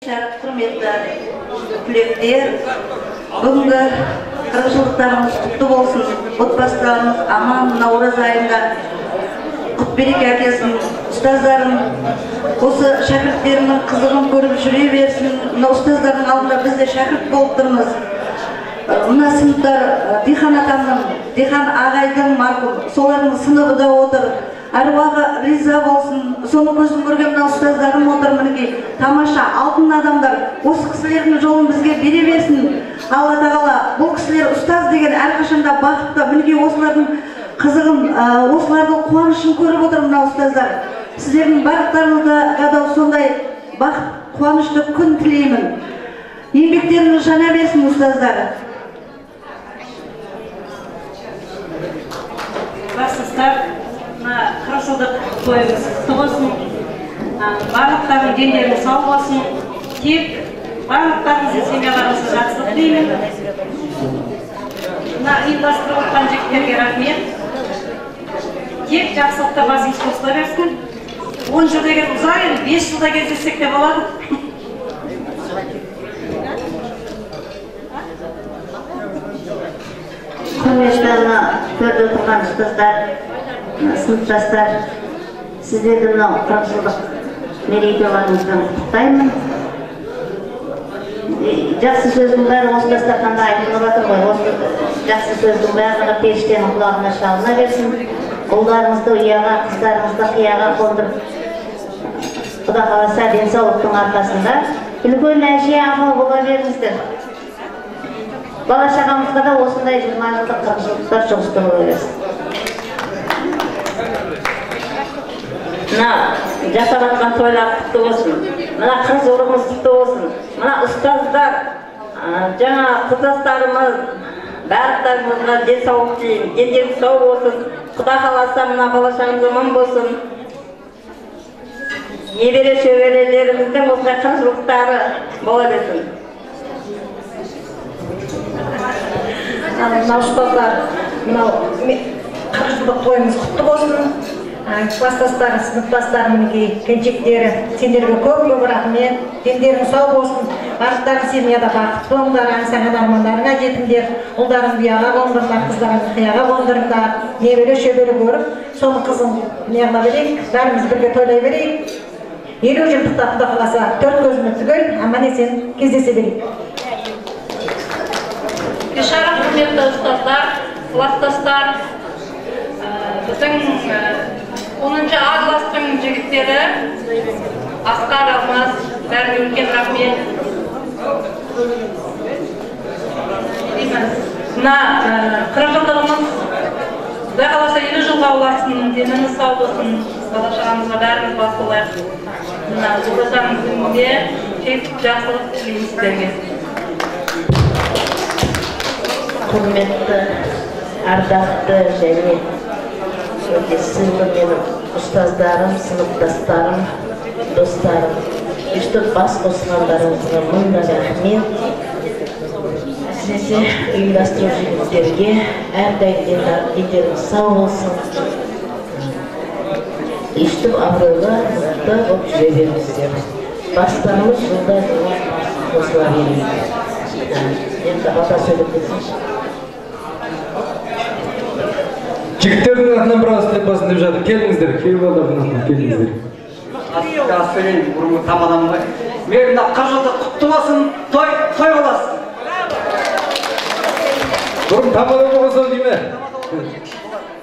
Құрметті түлектер, бүгінгі қырықжылдықтарыңыз құтты болсын, отбасыларыңыз аман, наурыз айында құт береке әкелсін. Ұстаздарым осы шәкірттерінің қызығын көріп жүре берсін. Мына ұстаздардың алдында біз де шәкірт болып тұрмыз. Мына сыныптар Дихан атамның, Дихан ағайдың марқұм, солардың сыныбыда отыр. Әруағы риза болсын. Соны көзім көрген мына ұстаздарым отыр, мінекей тамаша алтын адамдар. Осы кісілердің жолын бізге бере берсін. Алла тағала бұл кісілер ұстаз деген әрқашанда бақытты. Мінекей осылардың қызығын, осылардың қуанышын көріп отыр мына ұстаздар. Сіздердің барлықтарыңызға да сондай бақыт, қуанышты күн тілеймін. Еңбектеріңіз жана берсін ұстаздар. Басыстар, қырықжылдық тойыңыз құтты болсын. Барлықтарының дендеріңіз сау болсын. Тек барлықтарыңыздың семьяларыңызға жақсылық тілеймін. Мына ұйымдастырып отқан жігіттерге рахмет. Тек жақсылықта басыңыз қосыла берсін. 10 жыл деген ұзақ, 5 жылда кездессек те болады. Құрметті төрде отырған ұстаздар, сыныптастар, сіздерді мынау 40 жылдық мерейтойларыңызбен құттықтаймын. Жақсы сөздің бәрі осы дастарханда айтылып жатыр ғой. Осы жақсы сөздің барлығы періштенің құлағына шалына берсін. Ұлдарыңызды ұяға, қыздарыңызды қияға қондырып, Құда қаласа денсаулықтың арқасында үлкен әже амал бола беріңіздер. Бала шағамызға да осындай 20 жылдық 40 жылдықтар жұғысты бола берсін. Мына жасап жатқан тойлар құтты болсын. Мына қыз ұрығымыз құтты болсын. Мына ұстаздар, жаңа қызастарымыз, барлықтарыңызға денсаулық тілеймін. Дендеріңіз сау болсын. Құда қаласа мына бала шағамыз аман болсын. Небере шөберелеріміздің осындай 40 жылдықтары бола берсін. Мынау ұстаздар, мынау 40 жылдық тойымыз құтты болсын. Класстастар, сыныптастар, мінекей келіншектері, сендерге көп рахмет. Дендерің сау болсын. Барлықтарың семьяда бақытты болыңдар, аңсаған армандарыңа жетіңдер. Ұлдарың ұяға қондырыңдар, қыздарың қияға қондырыңдар. Небелі шөбелі көріп, соны қызын неғыла берейік, бәріміз бірге тойлай берейік. 50 жылдықта Құда қаласа 4 көзіміз түгел, аман есен кездесе берейік. Шара құрметті ұстаздар, класстастар, біздің 10-шы А кластың жігіттері, Асқар, Алмас, бәріне үлкен рахмет. Мына 40 жылдығымыз, Құда қаласа 50 жылға ұласын, деніңіз сау болсын, бала шағамызға бәріміз бас болайық. Мына ұлдасаңыз күнінде тек жақсылық тілеймін сіздерге. Құрметті, ардақты және өте сыйлы менің ұстаздарым, сыныптастарым, достарым. Үштік бас қосылғандарыңызға мыңда рахмет. Әсіресе ұйымдастыру жігіттерге әрдайым дендеріңіз сау болсын. Үштік абыройға мықты болып жүре беріңіздер. Бастарымыз жылда қосыла беріңіздер. Енді бата сөйлеп кетсінші. Жігіттердің атынан бір аз тілек басын деп жатыр. Келіңіздер, кей балдардың атынан келіңіздер. Сөйлейін, бұрынғы там адам ғой. Мен 40 жылдық құтты болсын, той боласын. Бұрын там адам болса дейме?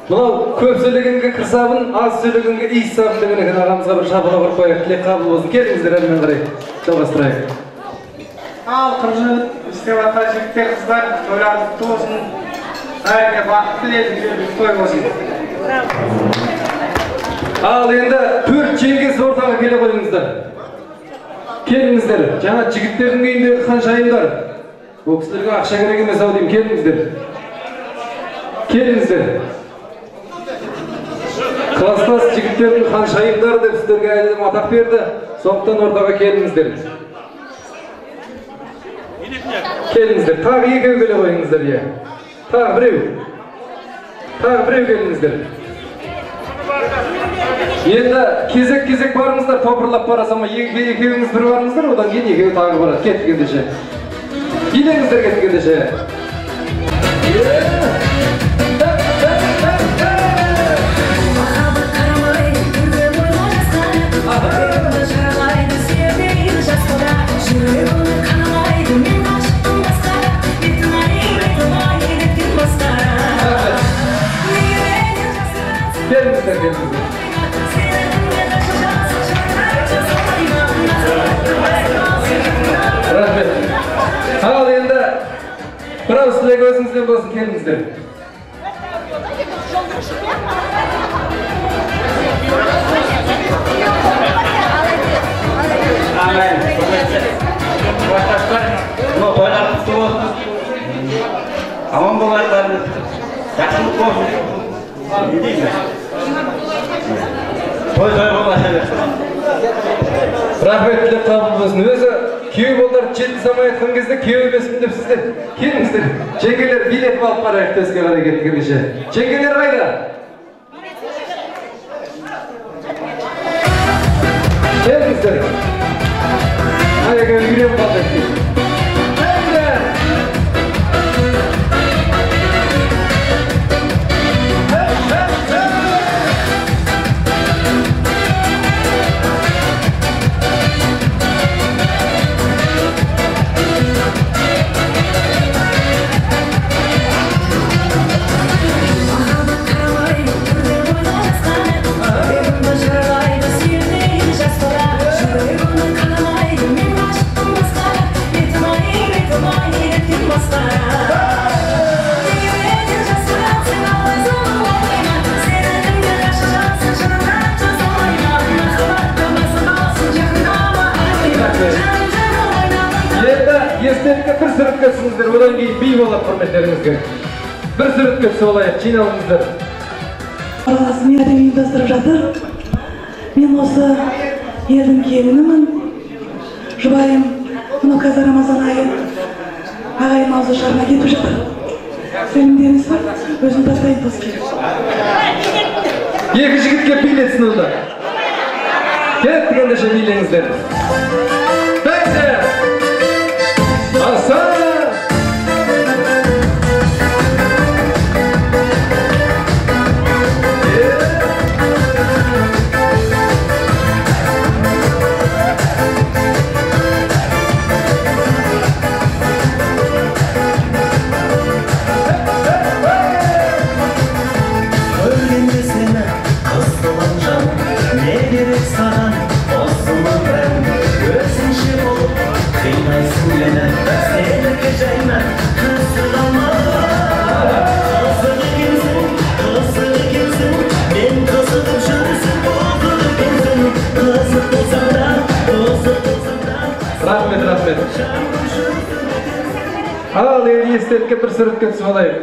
Мынау көп сөйлегенге қырсабын, аз сөйлегенге иіс сабын деген екен. Ағамызға бір шапыға бір қойық, тілек қабыл болсын. Келіңіздер, әрмен қарай жалғастырайық. Ал 40 жыл істеп жатқан жігіттер, қыздар, тойлар құтты болсын. Бәріне бақыт тіледім, той болсын. Ал енді 4 жеңгесі ортаға келе қойыңыздар. Келіңіздер, жаңа жігіттердің үйіндегі қаншайымдар. Ол кісілерге ақша керек емес ау деймін, келіңіздер. Келіңіздер. Класстас жігіттердің қаншайымдар деп сіздерге әлем атақ берді. Сондықтан ортаға келіңіздер. Келіңіздер, тағы екеу келе қойыңыздар, е. Тағы біреу келіңіздер. Енді кезек барыңыздар, топырлап барасам, екеуіңіз бір барыңыздар, одан кейін екеуі тағы барады, кеткендеше. Билеңіздер кеткендеше. Gelmişler. Rahmet. Al endi birov sizlarga o'zingizdan bo'lsin, kelingizlar. Amin. Vatandaşlar, bu toylar kutlu olsun. Aman bo'larlar. Yaxshilik bo'lsin. Ne diyeyim? Toy bo'lmasin. Rahmetli qabul bo'lsin. O'zi kuyov bo'llar chetni samay aytgan кезде kuyov emasman deb sizlar kelingizlar. Jengelar bilet olib qaraylik tezga qaray ketguncha. Jengelar qayda? Kelingizlar. Ayaga yurib qoldik. Естелікке бір сүріп кетсіңіздер, одан кейін бей болып құрметтеріңізге. Bir сүріп кетсе олайық, жиналыңыздар. Араласын ертең ұйымдастырып жатыр. Мен осы елдің келінімін. Жұбайым, мұны қазір Рамазан айы ағайым аузы шарына кетіп жатыр. Сәлемдеріңіз бар, өзім тастайын тоске. Екі жігітке билетсін онда. Кеттігендеше билеңіздер. Бәйсе! Аса! Rahmet. Al endi estelikке bir sürüp ketsin olayım.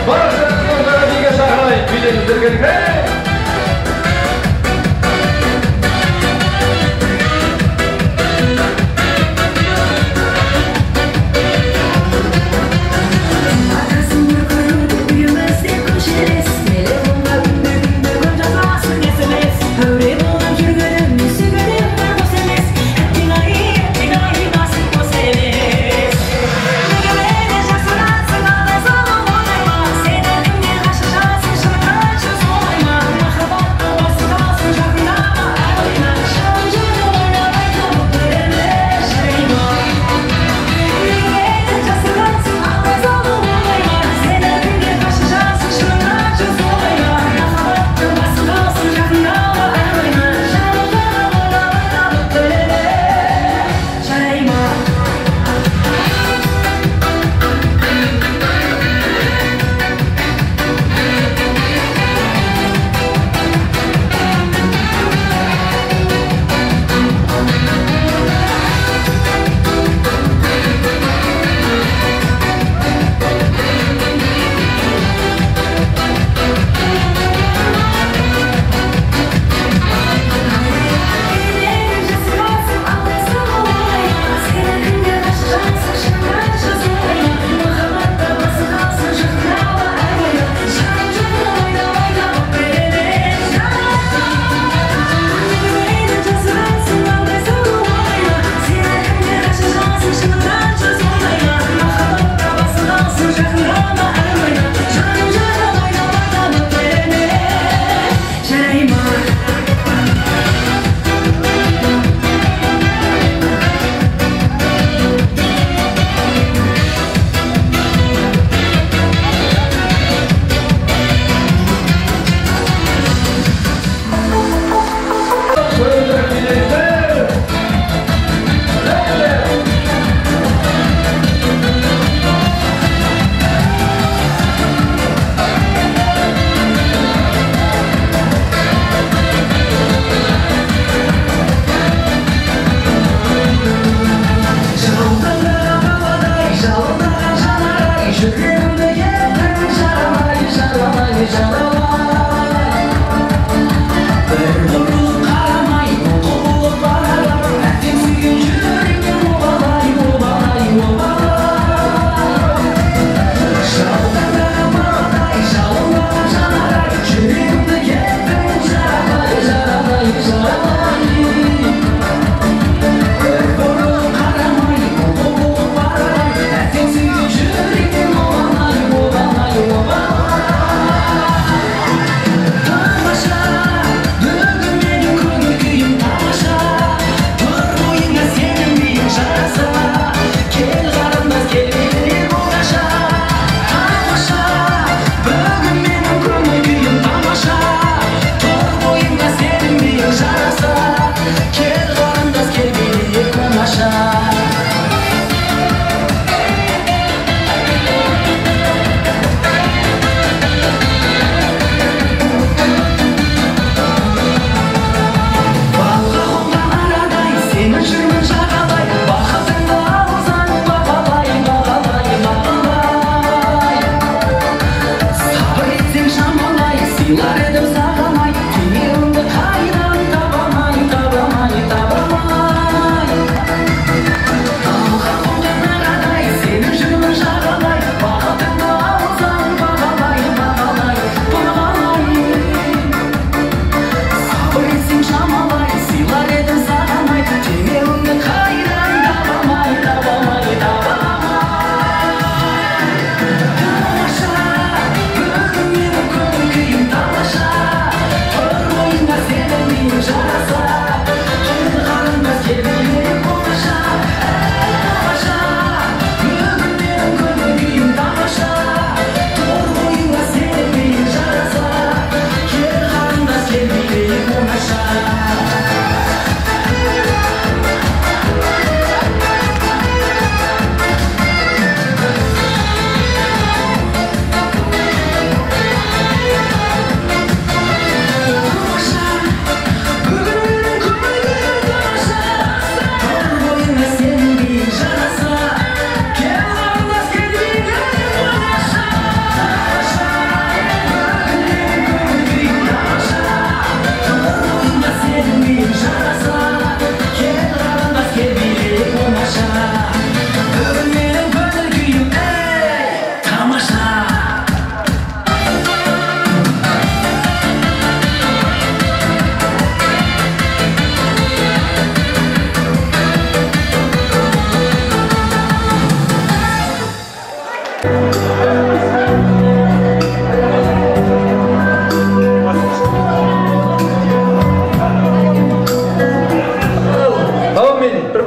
Barışlarınızı onlara bilge şahırayın. Bilenizdir gelin.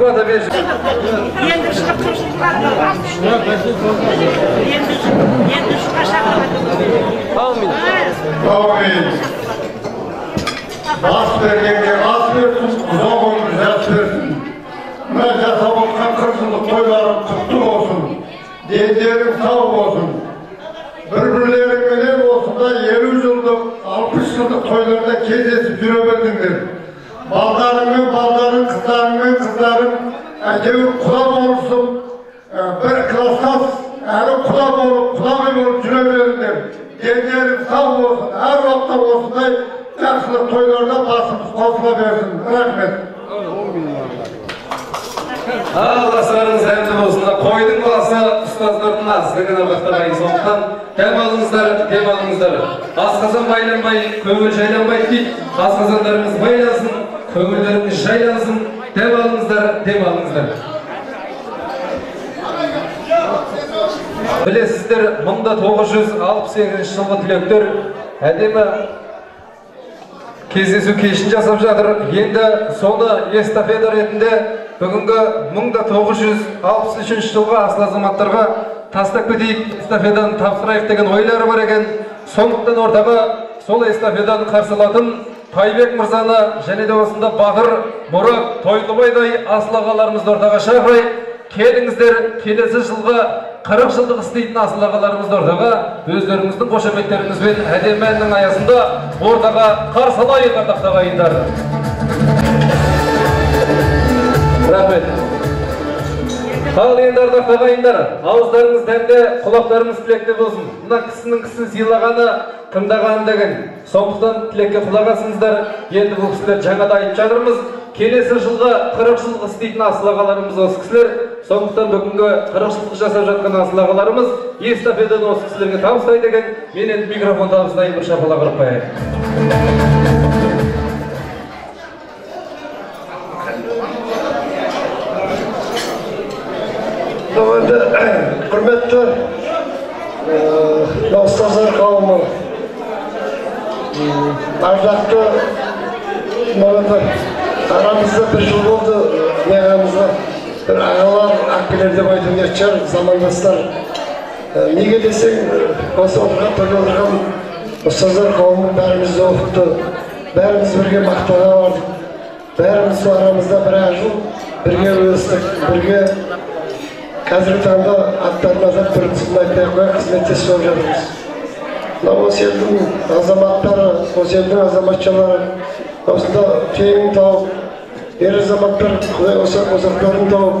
Burada bir Amin. Amin. Az vergenge az versin, uzak olun, yaz versin. Ben жасап отқан 40 жылдық тойларың құтты болсын. Дендерің сау болсын. Bir-birleriyle olsun da 50 yıllık, 60 yıllık toylarda кездесіп жүре бердіңдер. Балдарың, kızların, әйтеуір құда болсын, bir klastас, әрі құда болып, құдағай болып жүре беріңдер. Дендерің сау болсын, әр уақытта осындай жақсылық тойларда басымыз қосыла берсін. Рахмет. Allah'ınız emri olsun da koydun balası ustazlarına sizlerden ardaqtırmayın. Soğuktan dem alыңыздар. Asqazan baylanmay, kömür jaylanmay deyip, asqazanlarımız baylansın, kömürlerimiz jaylansın. Dem alыңыздар. Білесіздер, мұнда 968 жылғы түлектер әдемі кездесу кешін жасап жатыр. Енді соны эстафета ретінде бүгінгі 1963 жылғы асыл азаматтарға тастап кетейік, эстафетаны тапсырайық деген ойлары бар екен. Сондықтан ортаға сол эстафетаны қарсылатын Тайбек мырзаны және де осында Бақыр, Мұрат, Тойлыбайдай асыл ағаларымызды ортаға шақырайық. Келіңіздер, келесі жылға 40 жылдық істейтін асыл ағаларымызды ортаға өздеріңіздің қошеметтеріңізбен әдемі әннің аясында ортаға қарсы алайық ардақты ағайындар. Рахмет. Ал енді ардақты ағайындар, ауыздарыңыз дәмді, құлақтарыңыз тілекте болсын. Мына кісінің сыйлағаны тыңдаған деген. Сондықтан тілекке құлақ асыңыздар. Енді бұл кісілер жаңада айтып жатырмыз. Келесі жылға 40 жылдық істейтін асыл ағаларымыз осы кісілер. Сондықтан бүгінгі 40 жылдық жасап жатқан асыл ағаларымыз эстафетаны осы кісілерге табыстайды екен. Мен енді микрофон табыстайын, бір шапалақ ұрып қояйын. Құрметті ұстаздар қауымы, ардақты арамызда бір жыл болды, неғамызда бір ағалар, әкелер деп айту керек шығар, замандастар. Неге десең, осы отырған, тойлы отырған ұстаздар қауымы бәрімізді оқытты, бәріміз бірге мақтаға бардық, бәріміз арамызда бір жыл бірге өстік, бірге қазіргі таңда аттарын атап бір айтпай қоя қызметтес болып жатырмыз. Осы елдің азаматтары, осы елдің азаматшалары осында теңін тауып, ер азаматтар Құдай осақтарын тауып,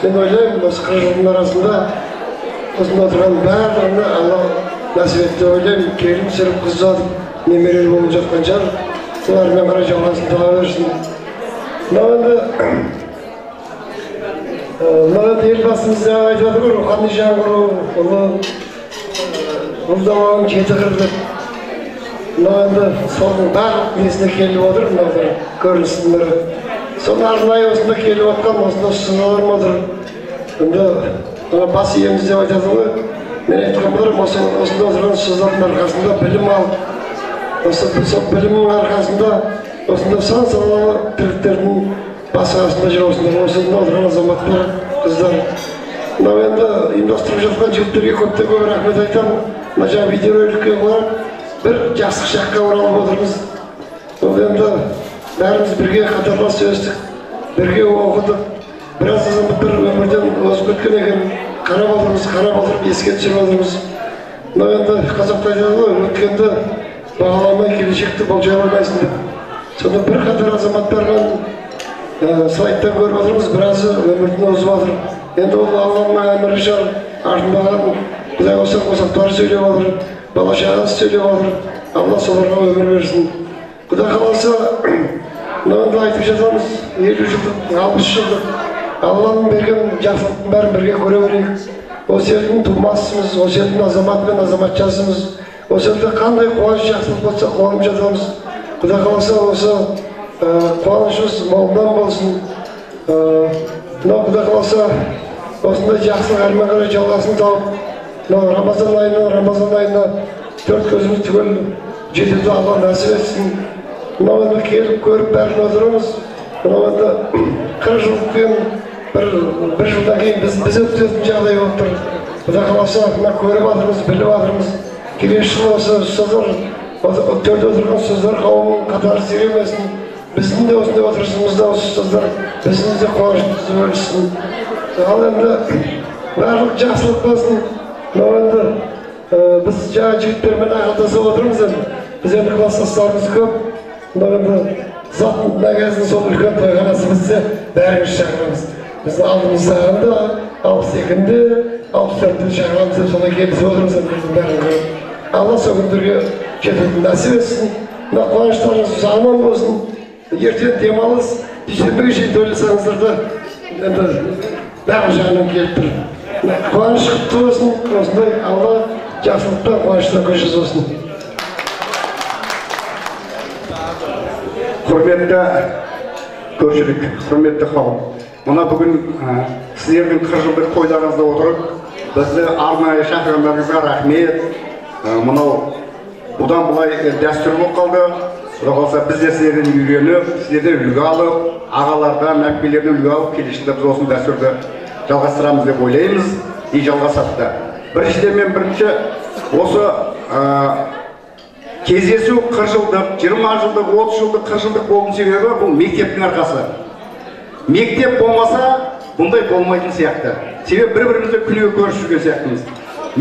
мен ойлаймын, осы 40 жылдың арасында осында отырған барлығына Алла нәсіп етті ойлаймын, келін сүріп қыз жатып, немерелі болып жатқан жар, солармен қарай жалғасын таға берсін. Маған елбасымыз айтып жатыр ғой, рухани жаңғыру, ұлы даланың жеті қыры деп. Енді соның барлық несіне келіп отыр, көріністің бірі. Соны арнайы осында келіп отқан, осында ұстаздарым отыр. Енді бас иеміз деп айтады ғой, мен айтқан боларым, осында отырған ұстаздардың арқасында білім алып, осы білімнің арқасында осында сан салалы тірліктердің басқасында жүр, осында отырған азаматтар, қыздар. Мынау енді ұйымдастырып жатқан жігіттерге көп рахмет айтамын. Мына жаңа видеороликке қарап, бір жақсы шаққа оралып отырмыз. Ол енді бәріміз бірге қатарлас өстік, бірге оқыдық. Біраз азаматтар өмірден озып кеткен екен, қарап отырып, еске түсіріп отырмыз. Мынау енді қазақта айтады ғой, өткенді бағаламай келешекті болжай алмайсың деп. Сонда бір қатар азаматтармен слайдтан көріп отырмыз, біразы өмірден озып отыр. Енді ол Алланың әмірі шығар, артындағы Құдай осақтары сөйлеп отыр, бала шағасы сөйлеп отыр. Алла соларға өмір берсін. Құдай қаласа, мынаны айтып жатамыз, 50 жылдық, 60 жылдық. Алланың берген жақсылықтың бәрін бірге көре берейік. Осы елдің тумасымыз, осы елдің азаматы мен азаматшасымыз. Осы елде қандай қуаныш жақсылық болса қуанып жатамыз. Құдай қаласа осы қуанышымыз молынан болсын. Құдай қаласа осындай жақсылық әрмен қарай жалғасын тауып, Рамазан айына 4 көзіміз түгел жетуді Алла нәсіп етсін. Мынау енді келіп көріп бәрін отырмыз. Мынау енді 40 жылдық бір жылдан кейін біз өткізетін жағдай болып тұр. Құда қаласа мына көріп жатырмыз, біліп жатырмыз. Келесі жылы осы ұстаздар, төрде отырған ұстаздар қауымының қатары сиремесін. Біздің де осында отырысымызда осы ұстаздар біздің де қуанышымызды бөліссін. Ал енді барлық жақсылық болсын. Енді біз жаңа жігіттермен ақылдасып отырмыз енді. Біз енді класстастарымыз көп. Енді заттың мәгазин сол үлкен тойханасы бізде бәріміз шақырамыз. Біздің алдымыздағында 62-інде, 64-те шақырамыз деп солай келісіп отырмыз біздің бәріміз. Алла сол күндерге жетуді нәсіп етсін. Мына қуаныштарыңыз аман болсын. Ертең демалыс, дүйсенбіге шейін тойласаңыздар да енді бәрі жағынан келіп тұр. Қуаныш құтты болсын, осындай Алла жақсылықта, қуаныштан көшесі болсын. Құрметті көпшілік, құрметті қауым. Мына бүгін сіздердің 40 жылдық тойларыңызда отырып, бізді арнайы шақырғандарыңызға рахмет. Мынау бұдан былай дәстүр болып қалды. Құда қаласа біз де сіздерден үйреніп, сіздерден үлгі алып, ағалардан, әпкелерден үлгі алып, келешекте біз осының дәстүрді жалғастырамыз деп ойлаймыз, и жалғасады да. Біріншіден мен бірінші осы кездесу 40 жылдық, 20 жылдық, 30 жылдық, 40 жылдық болудың себебі бұл мектептің арқасы. Мектеп болмаса, бұндай болмайтын сияқты. Себебі бір-бірімізді күніге көріп жүрген сияқтымыз.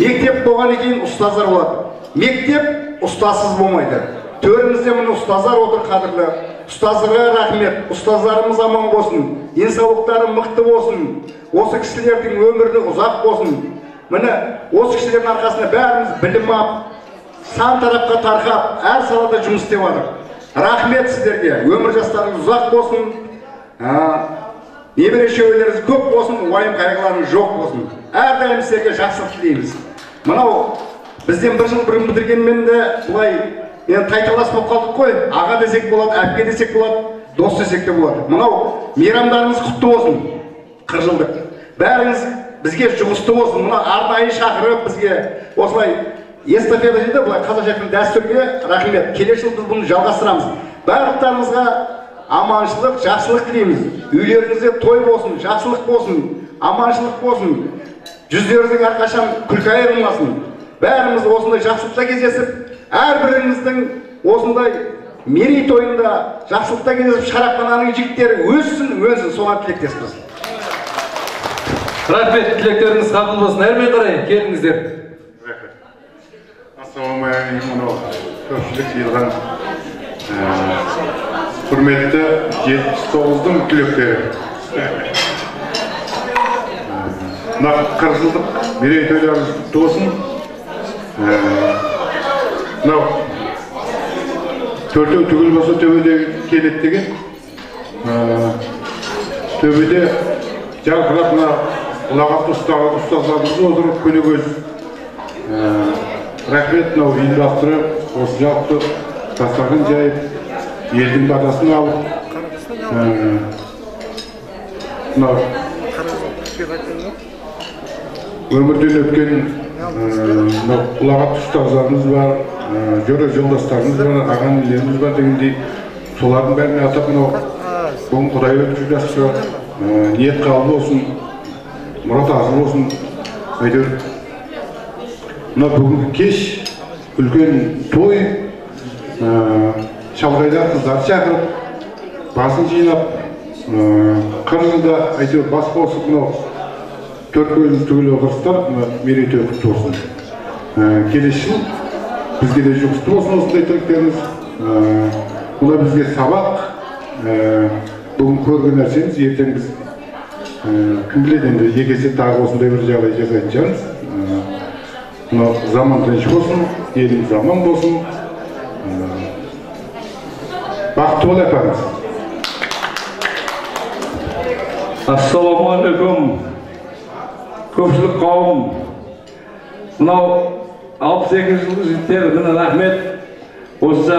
Мектеп болғаннан кейін ұстаздар болады. Мектеп ұстазсыз болмайды. Төрімізде міне ұстаздар отыр қадірлі. Ұстаздарға рахмет, ұстаздарымыз аман болсын, денсаулықтары мықты болсын, осы кісілердің өмірі ұзақ болсын. Міне осы кісілердің арқасында бәріміз білім алып, сан тарапқа тарқап, әр салада жұмыс істеп жатыр. Рахмет сіздерге, өмір жастарыңыз ұзақ болсын, немере шөберелеріңіз көп болсын, уайым қайғыларыңыз жоқ болсын. Әрдайым сіздерге жақсылық тілейміз. Мынау бізден бір жыл бұрын бітіргенмен де бұлай енді тайталас болып қалдық қой, аға десек болады, әпке десек болады, дос десек те болады. Мынау мейрамдарыңыз құтты болсын, 40 жылдық. Бәріңіз бізге жұғысты болсын. Мына арнайы шақырып бізге осылай эстафета дейді, бұлай қазақша айтқан дәстүрге рахмет. Келесі жыл біз бұны жалғастырамыз. Барлықтарыңызға аманшылық, жақсылық тілейміз. Үйлеріңізде той болсын, жақсылық болсын, аманшылық болсын. Жүздеріңіздің әрқашан күлкі айырылмасын. Бәріміз осындай жақсылықта кездесіп, әрбіріміздің осындай мерейтойында жақсылықта кездесіп, шарапхананың жігіттері өссін, соған тілектеспіз. Рахмет, тілектеріңіз қабыл болсын. Әрмен қарай, келіңіздер. Ассалаумағалейкум, көпшілік жиылған құрметті 79-дің түлектері. Мына 40 жылдық мерейтойларыңыз құтты болсын. Мынау төртеу түгіл болса төбеде келеді деген. Төбеде жарқырап мына ұлағатты ұстаздарымыз отырып күні-көз. Рахмет, мынау ұйымдастырып, осы жақты дастархан жайып, елдің батасын алып, мынау өмірден өткен ұлағатты ұстаздарымыз бар, жолдастарымыз бар, ағам-інілеріміз бар дегендей, солардың бәріне атап мынау бүгін Құдай өткізіп жатыр, ниет қабыл болсын, мұрат асыл болсын. Әйтеуір мына бүгінгі кеш үлкен той, шалғайда қыздар шақырып, басын жинап, 40 жылда әйтеуір бас қосып мынау төрт көзін түгел отырыстар мерейтой құтты болсын. Келесі жыл бізге де жұғысты болсын осындай тілектеріңіз. Бұна бізге сабақ, бүгін көрген нәрсеміз, ертең біз кім біледі енді егесе тағы осындай бір жағдай жасайтын шығармыз. Мына заман тыныш болсын, еліміз аман болсын. Бақытты бол апаңыз. Ассалаумағалейкум. Көпшілік қауым, мынау 62 жылғы жігіттер, міне рахмет. Осы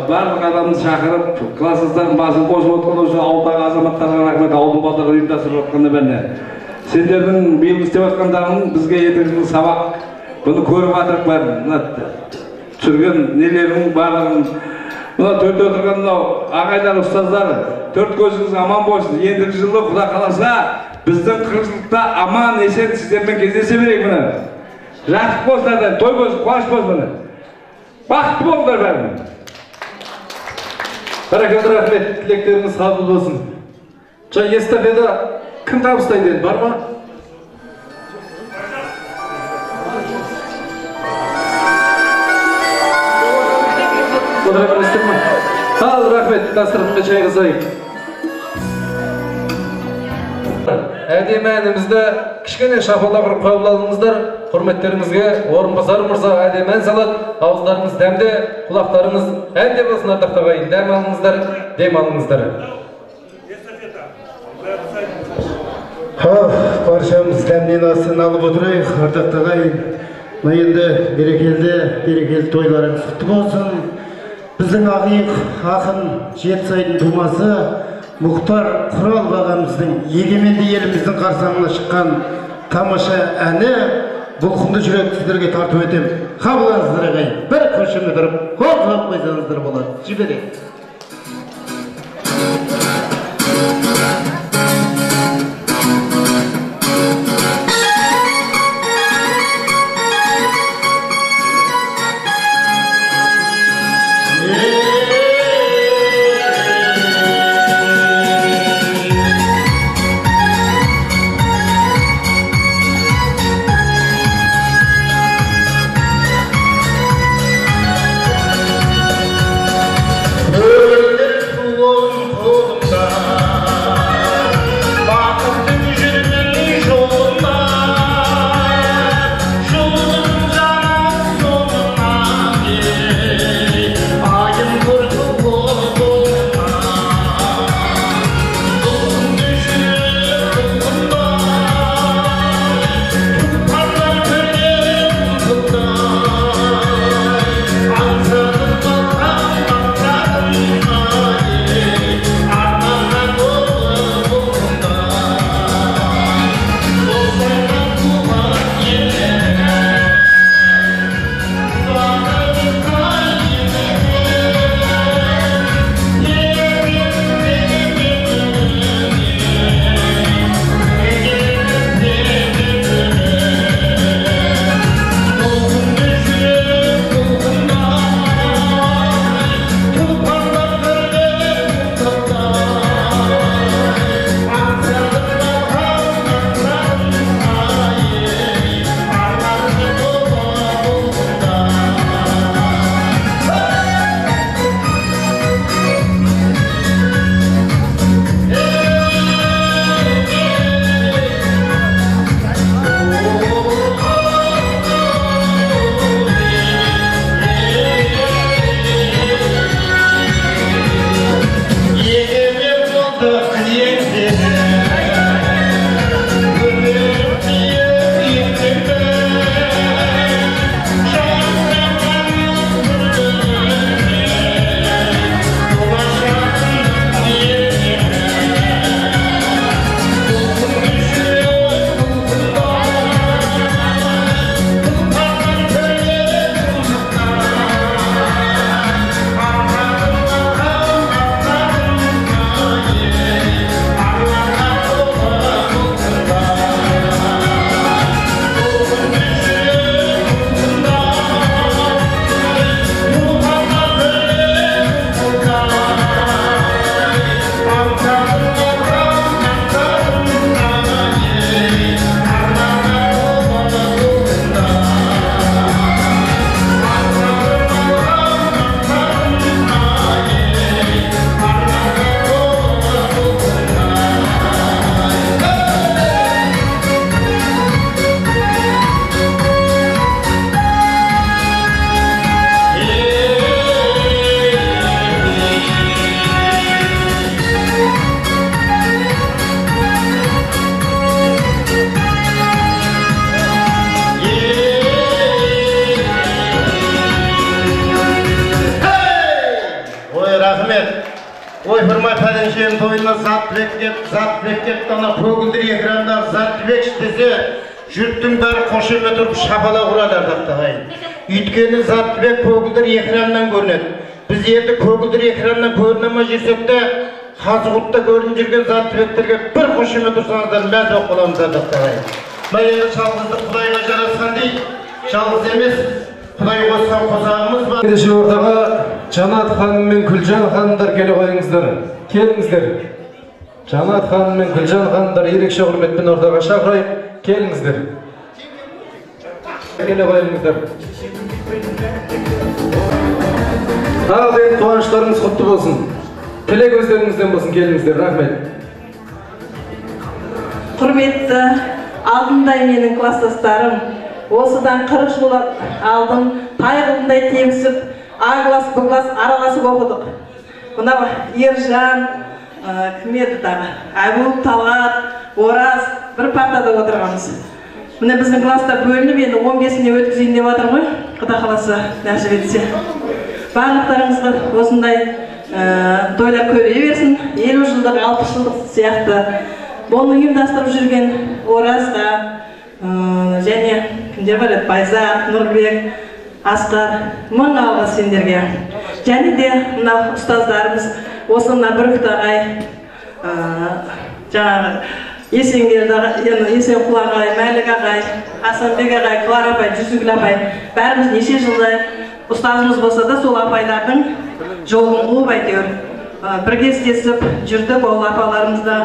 барлық адамды шақырып, класстастардың басын қосып отқан осы ауылдағы азаматтарға рахмет, ауылдың балдары ұйымдастырып отқанда бәріне. Сендердің биыл істеп отқандарың бізге ертеңгі сабақ. Бұны көріп жатырық бәрін. Түсірген нелердің барлығын Mына төртте отырған мынау ағайлар, ұстаздар, төрт көзіңіз аман болсын. Ендігі жылы Құда қаласа, біздің қырғызылықта аман есен сіздермен кездесе берейік міне. Жақсы болсыңдар, той болсын, қуаныш болсын міне. Бақытты болыңдар бәріңіз. Бәрекелді, рахмет, тілектеріңіз қабыл болсын. Эстафета кім табыстайды, бар ма? Ал, рахмет, дастарханға чай жасайық. Әдемі әнімізді кішкене шапалақ ұрып қабыл алыңыздар. Құрметтеріңізге орынбасар мырза әдемі ән салады. Ауыздарыңыз дәмде, құлақтарыңыз әнде болсын ардақтап ағайын. Дәм алыңыздар, дем алыңыздар. Баршамыз дәмнен асын алып отырайық, ардақтап ағайын. Енді берекелі тойларыңыз құтты болсын. Біздің ақиық ақын Жетісайдың тумасы Мұхтар Құралов ағамыздың егеменді еліміздің қарсаңына шыққан тамаша әні бұлқынды жүрек сіздерге тарту етем. Қабылыңыздар ағайын. Бір көшімі тұрып, қол қылып қойсаңыздар болады. Жіберейік. Зат бектеп ана көгілдір экранда зат бекш десе, жұрттың бәрі қошеме тұрып шапала ұрады ардақтағайын. Үйткені зат бек көгілдір экраннан көрінеді. Біз Biz енді көгілдір экраннан көрінемей жүрсек те, Қазығұртта көрініп жүрген Заттыбектерге бір қошемет тұрсаңыздар, мәз болып қаламыз ардақтағай. Мына енді жалғыздық Құдайға жарасқан дейді, жалғыз емес, Құдай қосқан қосағымыз бар. Келесі ортаға Жанат ханым мен Күлжан ханымдар келе қойыңыздар. Келіңіздер. Жанат ханым мен Күлжан ханымдар ерекше құрметпен ортаға шақырайық. Келіңіздер. Келе қойыңыздар. Тағден қуаныштарыңыз құтты болсын. Тілек өздеріңізден болсын. Келіңіздер. Рахмет. Құрметті алдындай менің класстастарым, осыдан 40 жыл алдым тайғылындай тегісіп, ағылас бұғылас араласып оқыдық. Мынау Ержан, кім еді тағы? Әбу, Талғат, Ораз бір партада отырғанбыз. Міне біздің класста бөлініп, енді 15-іне өткізейін деп жатыр ғой, Құда қаласа нәсіп етсе. Барлықтарыңызға осындай тойлар көбейе берсін, 50 жылдық, 60 жылдық сияқты. Бұны ұйымдастырып жүрген Оразға, және кімдер бар еді, Байзақ, Нұрбек, Асқар, мың алғыс сендерге. Және де мынау ұстаздарымыз, осы мына Бүркіт ағай, жаңағы Есенқұл ағай, Мәлік ағай, Асанбек ағай, Клара апай, Жүсігіл апай, бәріміз неше жылдай ұстазымыз болса да, сол апайлардың жолын қуып әйтеуір бірге істесіп жүрдік. Ол апаларымызда,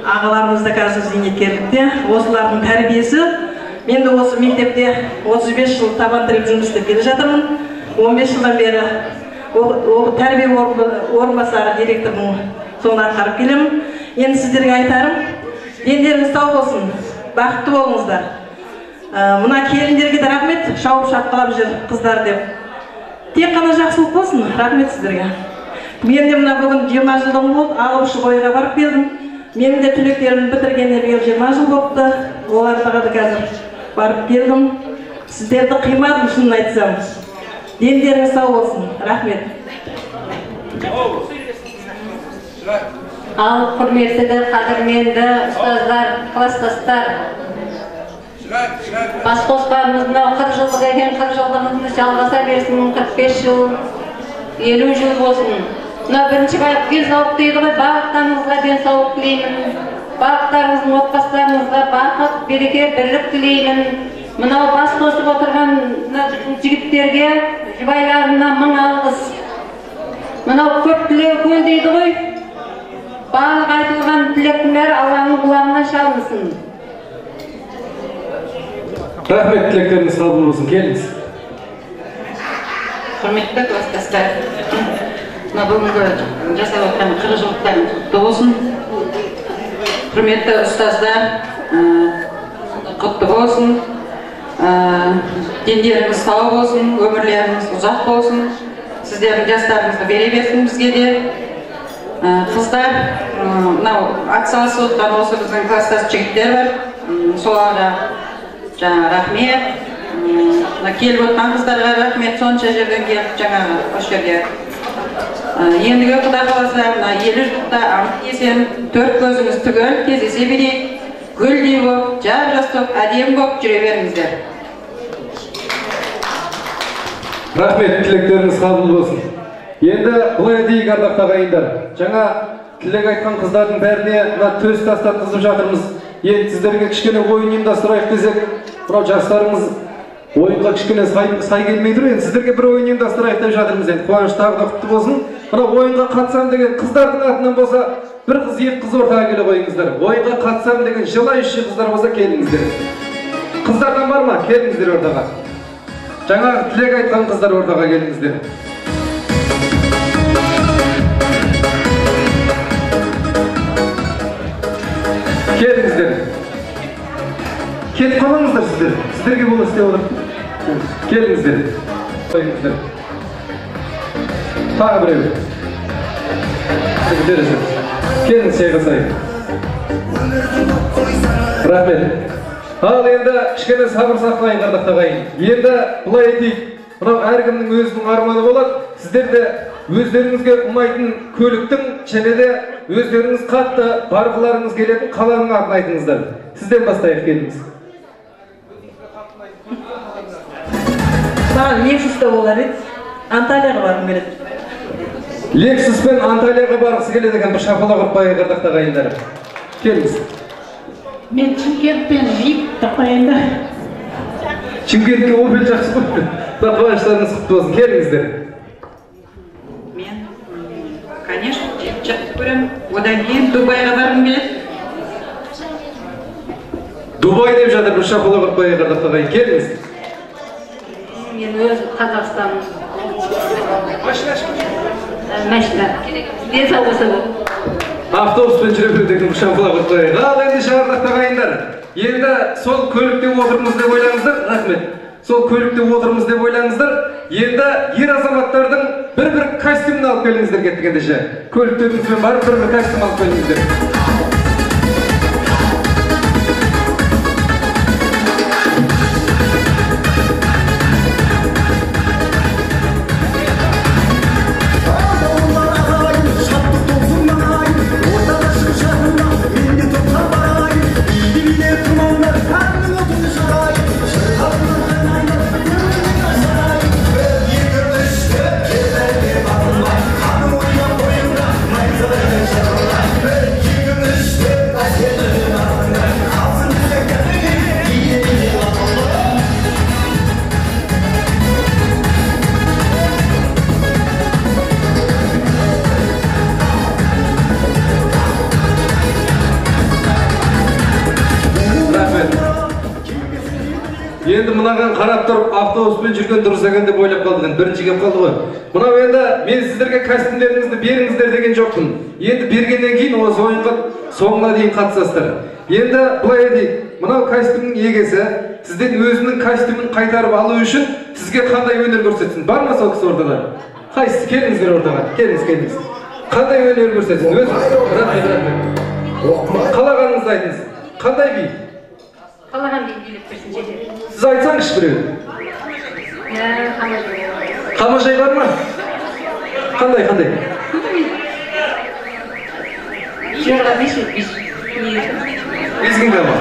ағаларымызда қазір зейнеткерлікте, осылардың тәрбиесі. Мен де осы мектепте 35 жыл табан тіреп жұмыс істеп келе жатырмын. 15 жылдан бері тәрбие орынбасары директорының соны атқарып келемін. Енді сіздерге айтарым, дендеріңіз сау болсын, бақытты болыңыздар. Мына келіндерге де рахмет, шауып шапқылап жүр қыздар деп. Тек қана жақсылық болсын, рахмет сіздерге. Мен де мына бүгін 20 жылдың болды, алып бойға барып келдім. Менің де түлектерімді бітіргеніне биыл 20 жыл болыпты. Оларға да қазір барып келдім. Сіздерді қимадым, шынын айтсам. Дендеріңіз сау болсын, рахмет. Ал құрметті қадірменді ұстаздар, класстастар, бас қосқанымыз мынау 40 жылдық екен, 40 жылдығымызды жалғаса берсін, 45 жыл, 50 жыл болсын. Мына бірінші байып денсаулық дейді ғой, барлықтарыңызға денсаулық тілеймін, барлықтарыңыздың отбасыларыңызға бақыт, береке, бірлік тілеймін. Мынау бас қосып отырған жігіттерге, жұбайларына мың алғыс. Мынау көп тілегі көл дейді ғой, барлық айтылған тілектің бәрі Алланың құлағына шалынсын. Рахмет, тілектеріңіз қабыл болсын. Келіңіз. Құрметті класстастар, мына бүгінгі жасап отқан 40 жылдықтарың құтты болсын. Құрметті ұстаздар, құтты болсын. Дендеріңіз сау болсын, өмірлеріңіз ұзақ болсын. Сіздердің жастарыңызға бере берсін бізге де. Қыздар, мынау атсалысып отқан осы біздің класстас жігіттер бар. Соларға жаңа рахмет. Келіп отқан қыздарға рахмет, сонша жерден келіп жаңағы осы жерге. Ендігі Құда қаласа, мына 50 жылда аман есен, төрт көзіңіз түгел кездесе берейік. Гүлдей болып, жап-жас болып, әдемі болып жүре беріңіздер. Рахмет, тілектеріңіз қабыл болсын. Енді бұлай дейік ардақты ағайындар. Жаңа тілек айтқан қыздардың бәріне төс тастатқызып жатырмыз. Енді сіздерге кішкене ойын ұйымдастырайық десек, мынау жастарымыз ойынға кішкене сай келмей тұр. Енді сіздерге бір ойын ұйымдастырайық деп жатырмыз. Енді қуаныш тағы да құтты болсын. Мына ойынға қатысам деген қыздардың атынан болса, бір қыз, екі қыз ортаға келе қойыңыздар. Ойынға қатысам деген желающий қыздар болса, келіңіздер. Қыздардан бар ма? Келіңіздер ортаға. Жаңа тілек айтқан қыздар ортаға келіңіздер. Келіңіздер. Кетіп қалыңыздар сіздер. Сіздерге бұл істеп отыр. Келіңіздер. Қойыңыздар. Тағы біреу. Келіңіз шайға сай. Рахмет. Ал енді кішкене сабыр сақлайын ардақты ағайын. Енді бұлай етейік. Мынау әркімнің өзінің арманы болады. Сіздер де өздеріңізге ұнайтын көліктің және де өздеріңіз қатты барғыларыңыз келетін қаланың атын айтыңыздар. Сізден бастайық, келіңіз. Маған Лексуста болар еді. Анталияға барғым келеді. Lexus пен Анталияға барғысы келеді екен, бір шапалақ ұрып қойайық ардақтағы ағайындар. Келіңіз. Мен Шымкентпен Випті қойайындар. Шымкентке Opel жақсы қойды. Қуаныштарыңыз құтты болсын. Келіңіздер. Мен, конечно, жақсы көремін. Одан кейін Дубайға барғым келеді. Дубай деп жатыр, бір шапалақ ұрып қойайық ардақтағы ағайын. Келіңіз. Мен өз Қазақстан машина денсау болса болды. Автобуспен жүре беретін бір шапалақ ұрып қойайық. Ал енді ардақтағы ағайындар. Енді сол көлікте отырмыз деп ойлаңыздар. Рахмет. Сол көлікте отырмыз деп ойлаңыздар. Енді ер азаматтардың бір костюмын алып келіңіздер кеттік ендеше. Көліктеріңізбен барып бір костюм алып келіңіздер. Енді мынаған қарап тұрып, автобуспен жүрген дұрыс екен деп ойлап қалдық. Бірінші кеп қалды ғой. Мынау енді мен сіздерге костюмдеріңізді беріңіздер деген жоқпын. Енді бергеннен кейін осы ойынға соңына дейін қатысасыздар. Енді былай дейік, мынау костюмның егесі сізден өзінің костюмын қайтарып алу үшін сізге қандай өнер көрсетсін? Бар ма сол кісі ортада? Қайсысы? Келіңіздер ортаға. Келіңіз. Қандай өнер көрсетсін? Рахмет. Қалағаныңызды айтыңыз. Қандай би? Қалаған би билеп берсін жетеді. Сіз айтсаңызшы біреу. Қамажай бар ма? Қандай? Жырға биші. Езгінгі ма?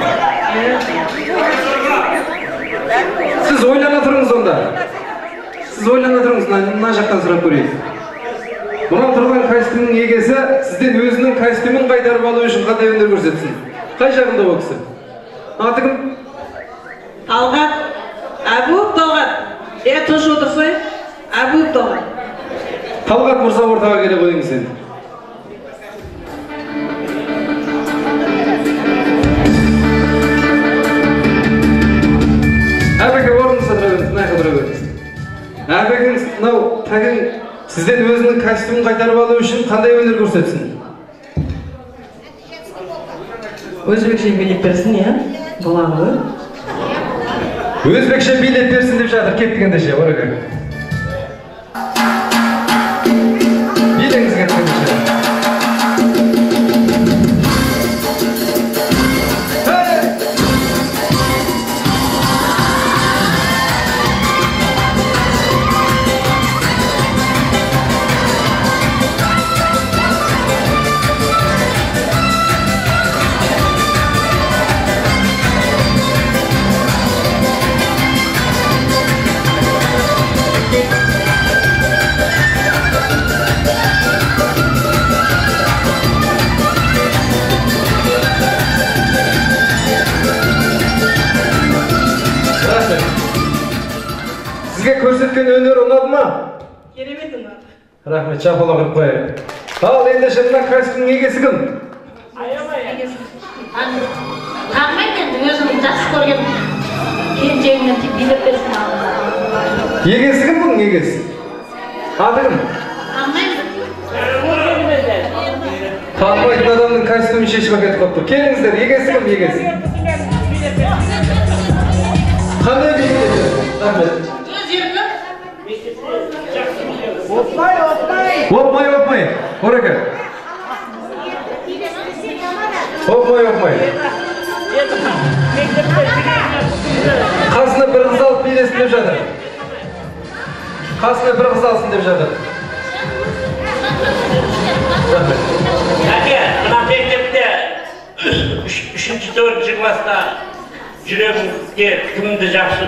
Сіз ойлана тұрыңыз онда. Мына жақтан сұрап көрейік. Мынау тұрған костюмның егесі сізден өзінің костюмын қайтарып алу үшін қандай өнер көрсетсін? Қай жағында ол кісі? Аты кім? Талғат. Әбуов Талғат. Тұш отырсай. Әбуов Талғат. Талғат мырза ортаға келе қойыңыз енді. Әбеке орныңызға тұра беріңіз, мына жаққа тұра беріңіз. Әбекеңіз мынау тәген сізден өзінің костюмын қайтарып алу үшін қандай өнер көрсетсін? Өзбекше билеп берсін, иә? Болағы ғой. Өзбекше билеп берсін деп жатыр, кеттік ендеше, ораға. Билеңіз кеттік ендеше. Сізге көрсеткен өнер ұнады ма? Керемет ұнады. Рахмет, шапалақ ұрып қойайық. Ал ендеше мына костюмнің егесі кім? Танымаймын, өзім жақсы көрген келіншегіммен тек билеп берсін алдында. Егесі кім бұның егесі? Аты кім? Танымайтын адамның костюмын шешіп әкетіп қойыпты. Келіңіздер, егесі кім егесі? Қандай билеп? Рахмет. Опмай. Ораға. Опмай. Қасына бір қыз алып билесін деп жатыр. Әке, мына мектепте 3-4 класста жүрегіңізге кімді жақсы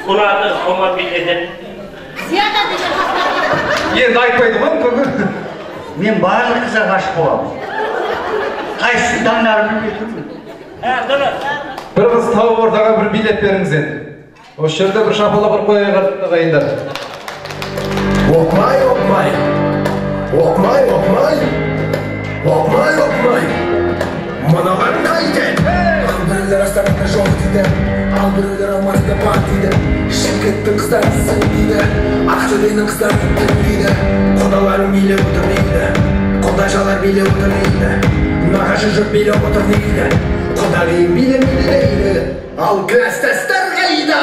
ұнады, сома биледі. Енді айтпайды ғой, мен барлық қызға ғашық боламын. Қайсысын таңдарын білмеймін. Bir kız tavuk ortaga bir bilet beriniz endi. Oş yerde bir şapalak bir koyaylar ағайындар. Оқмай, оқмай. Оқмай, оқмай. Оқмай, оқмай. Мыналар қайтен. Ал біреулер астанада жоқ дейді. Ал біреулер алматыда бар дейді. Шымкенттің қыздары сын дейді. Ақтөбенің қыздары сын дейді. Құдаларың билеп отыр дейді. Құдашалар билеп отыр дейді. Нағашы жұрт билеп отыр дейді. Құдалайым билемейді дейді. Ал кластастар қайда?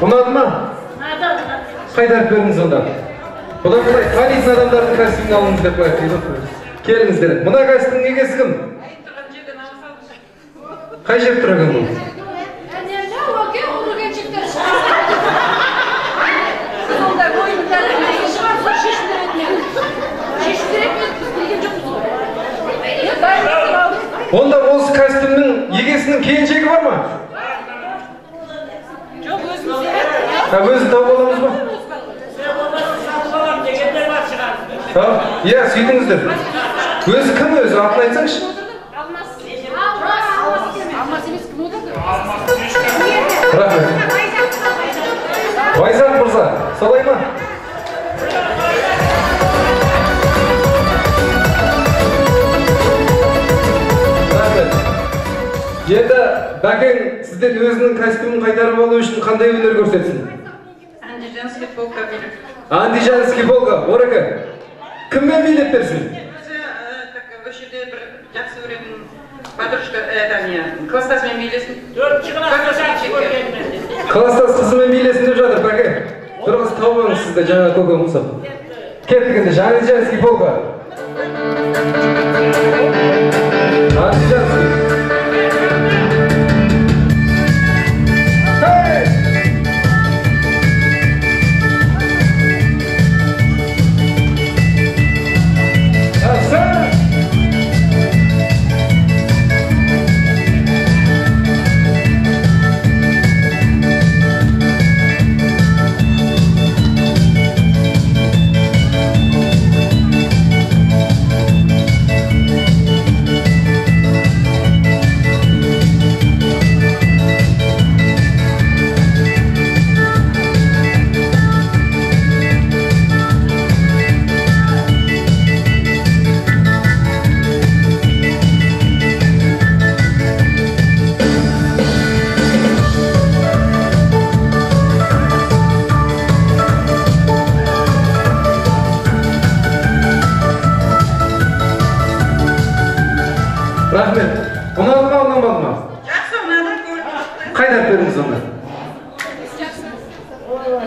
Unadı mı? Қайдар көріңіз онда. Бұдан бұлай полиция адамдардың костюмін алыңыз деп қояйық. Келіңіздер. Мына костюмнің егесі кім? Қай жеп тұр екен бұл? Онда осы костюмнің егесінің келіншегі бар ма? Өзі тауып аламыз ба? Иә, сөйтіңіздер. Өзі кім өзі? Атын айтсаңшы. Рахмет. Байзақ мырза, солай ма? Рахмет. Енді бәкең сізден өзінің костюмын қайтарып алу үшін қандай өнер көрсетсін? Андижанский полка билеп. Андижанский полка, орака. Кіммен билеп берсін? Осы жерде бір жақсы көретін подружка, кластасымен билесін. Кластас қызымен билесін деп жатыр, бәке. Бір қыз тауып алыңыз сізді жаңа көкем ұсып. Кеттік енді, Андижанский полка. Андижанский. Рахмет. Ұнады ма, ұнамады ма? Жақсы ұнады. Қайдап беріңіз оны?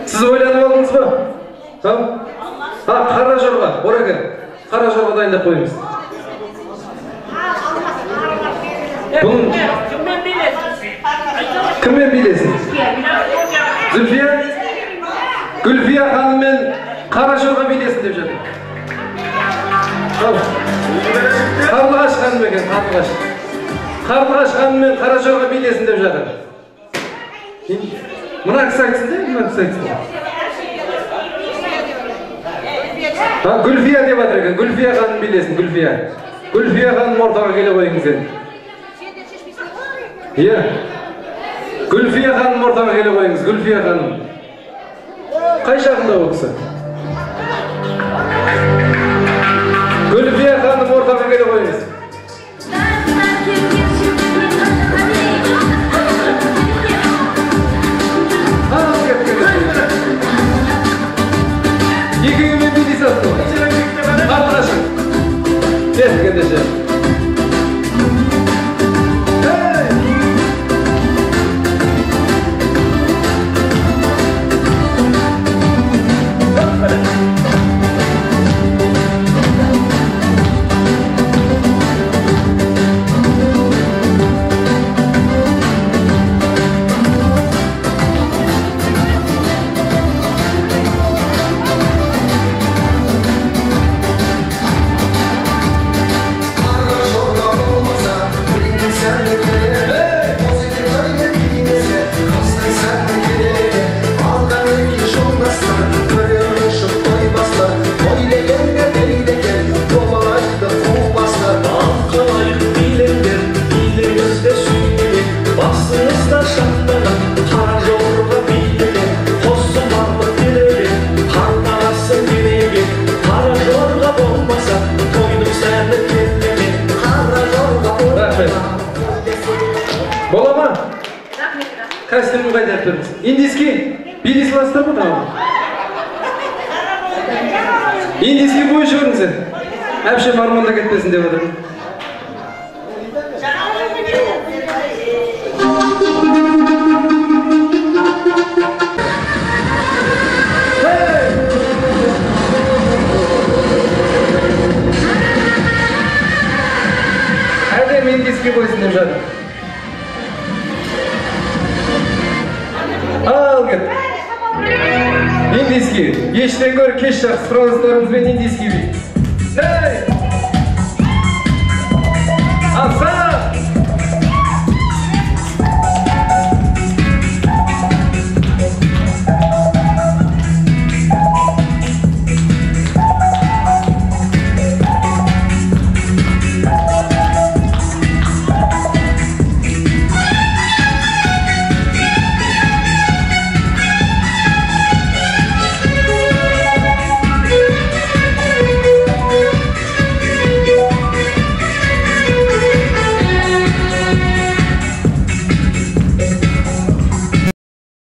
Сіз ойланып алдыңыз ба? Қара жорға, орака. Қара жорға дайындап қойыңыз. Кіммен билесін? Зүлфия? Гүлфия ханыммен қара жорға билесін деп жатыр. Қарлығаш ханым екен, Қарлығаш. Қарлығаш ханыммен қара жорға билесін деп жатыр. Мына кісі айтсын де, мына кісі айтсын. Гүлфия деп жатыр екен, Гүлфия ханым билесін, Гүлфия. Гүлфия ханым ортаға келе қойыңыз енді. Иә. Гүлфия ханым ортаға келе қойыңыз, Гүлфия ханым. Қай жағында ол кісі? Гүлфия ханым ортаға келе қойыңыз. Екеуімен билесің. Қарлығашың. Кеттік ендеше. Биді сыластыр бұ тағы. Индийский бой жүріңіздер. Әпшем арманда кетпесін деп отыр. Әдем индийский бойсын деп жатыр. Ал кет. Индийский. Ештен гөр кеш жақсы сұралыстарымызбен индийский бей.